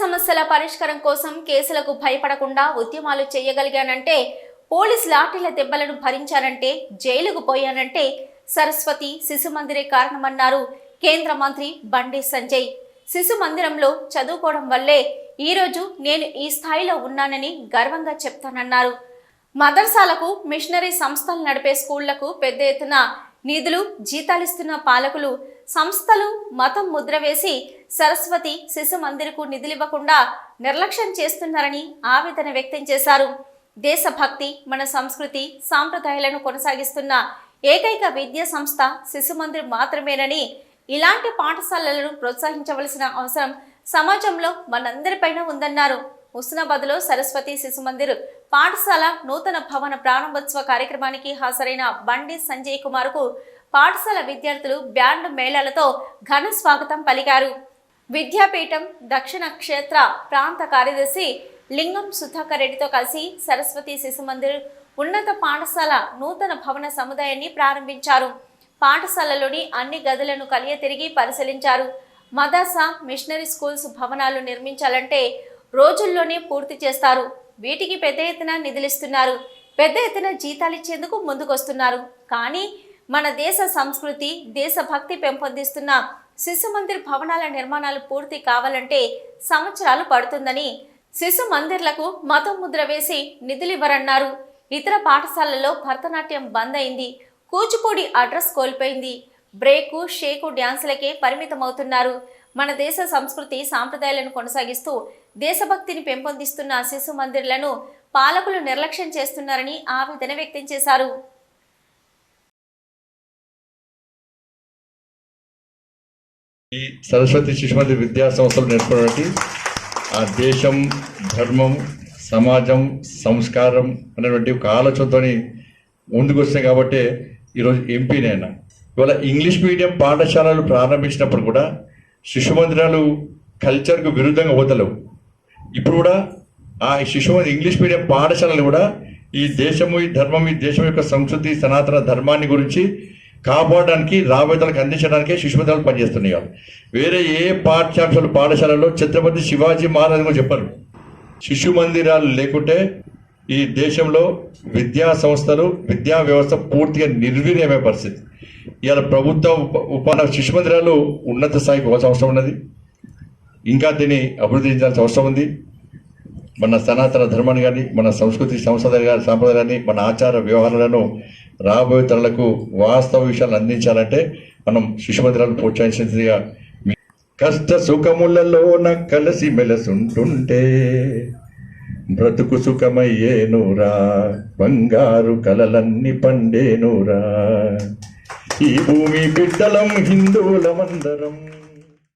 సమస్యల పరిష్కారం కోసం కేసులకు భయపడకుండా ఉద్యమాలు చేయగలిగానంటే, పోలీస్ లాఠీల దెబ్బలను భరించానంటే, జైలుకు పోయానంటే సరస్వతి శిశు మందిరే కారణమన్నారు కేంద్ర మంత్రి బండి సంజయ్. శిశు మందిరంలో చదువుకోవడం వల్లే ఈరోజు నేను ఈ స్థాయిలో ఉన్నానని గర్వంగా చెప్తానన్నారు. మదర్సాలకు, మిషనరీ సంస్థలు నడిపే స్కూళ్లకు పెద్ద ఎత్తున నిధులు, జీతాలిస్తున్న పాలకులు, సంస్థలు మతం ముద్ర వేసి సరస్వతి శిశు మందిరకు నిధులివ్వకుండా నిర్లక్ష్యం చేస్తున్నారని ఆవేదన వ్యక్తం చేశారు. దేశభక్తి, మన సంస్కృతి, సాంప్రదాయాలను కొనసాగిస్తున్న ఏకైక విద్యా సంస్థ శిశు మందిర్ మాత్రమేనని, ఇలాంటి పాఠశాలలను ప్రోత్సహించవలసిన అవసరం సమాజంలో మనందరిపైన ఉందన్నారు. హుస్నాబాద్లో సరస్వతి శిశు మందిర్ పాఠశాల నూతన భవన ప్రారంభోత్సవ కార్యక్రమానికి హాజరైన బండి సంజయ్ కుమార్కు పాఠశాల విద్యార్థులు బ్యాండ్ మేళాలతో ఘన స్వాగతం పలికారు. విద్యాపీఠం దక్షిణ క్షేత్ర ప్రాంత కార్యదర్శి లింగం సుధాకర్ రెడ్డితో కలిసి సరస్వతి శిశు మందిర్ ఉన్నత పాఠశాల నూతన భవన సముదాయాన్ని ప్రారంభించారు. పాఠశాలలోని అన్ని గదులను తిరిగి పరిశీలించారు. మదర్సా, మిషనరీ స్కూల్స్ భవనాలు నిర్మించాలంటే రోజుల్లోనే పూర్తి చేస్తారు. వీటికి పెద్ద ఎత్తున నిధులిస్తున్నారు, పెద్ద ఎత్తున జీతాలిచ్చేందుకు ముందుకొస్తున్నారు. కానీ మన దేశ సంస్కృతి, దేశభక్తి పెంపొందిస్తున్న శిశు మందిర్ భవనాల నిర్మాణాలు పూర్తి కావాలంటే సంవత్సరాలు పడుతుందని, శిశు మందిర్లకు మతం ముద్ర వేసి నిధులివ్వరన్నారు. ఇతర పాఠశాలల్లో భరతనాట్యం బంద్ అయింది, కూచిపూడి అడ్రస్ కోల్పోయింది, బ్రేకు, షేకు డ్యాన్సులకే పరిమితమవుతున్నారు. మన దేశ సంస్కృతి, సాంప్రదాయాలను కొనసాగిస్తూ దేశభక్తిని పెంపొందిస్తున్న శిశు మందిర్లను పాలకులు నిర్లక్ష్యం చేస్తున్నారని ఆవేదన వ్యక్తం చేశారు. ఈ సరస్వతి శిశు మందిర్ విద్యా సంస్థలు నేర్చుకోవడానికి ఆ దేశం, ధర్మం, సమాజం, సంస్కారం అనేటువంటి ఒక ఆలోచనతో ముందుకు వస్తాయి. కాబట్టి ఈరోజు ఎంపీనైనా ఇవాళ ఇంగ్లీష్ మీడియం పాఠశాలలు ప్రారంభించినప్పుడు కూడా శిశు మందిరాలు కల్చర్కు విరుద్ధంగా పోతలేవు. ఇప్పుడు కూడా ఆ ఇంగ్లీష్ మీడియం పాఠశాలలు కూడా ఈ దేశము, ఈ ధర్మం, ఈ దేశం యొక్క సంస్కృతి, సనాతన ధర్మాన్ని గురించి కాపాడడానికి, రాబోయేతలకు అందించడానికే శిశు మందిరాలు పనిచేస్తున్నాయి. వేరే ఏ పాఠశాలలో ఛత్రపతి శివాజీ మహారాజ్ కూడా చెప్పరు. శిశు మందిరాలు లేకుంటే ఈ దేశంలో విద్యా సంస్థలు, విద్యా వ్యవస్థ పూర్తిగా నిర్వీర్యమే పరిస్థితి. ఇవాళ ప్రభుత్వ శిశు మందిరాలు ఉన్నత స్థాయికి పోవాల్సిన అవసరం ఉన్నది. ఇంకా దీన్ని అభివృద్ధి చేయాల్సిన అవసరం ఉంది. మన సనాతన ధర్మాన్ని కానీ, మన సంస్కృతి సాంప్రదాయాన్ని, మన ఆచార వ్యవహారాలను రాబోయే తరాలకు వాస్తవ విషయాలు అందించాలంటే మనం శిశు మందిరాలను ప్రోత్సహించిందిగా. కష్ట సుఖములలోన కలిసి మెలసుంటుంటే బ్రతుకు సుఖమయ్యేనురా, బంగారు కలలన్నీ పండేనురా, ఈ భూమి బిడ్డలం హిందువులమందరం.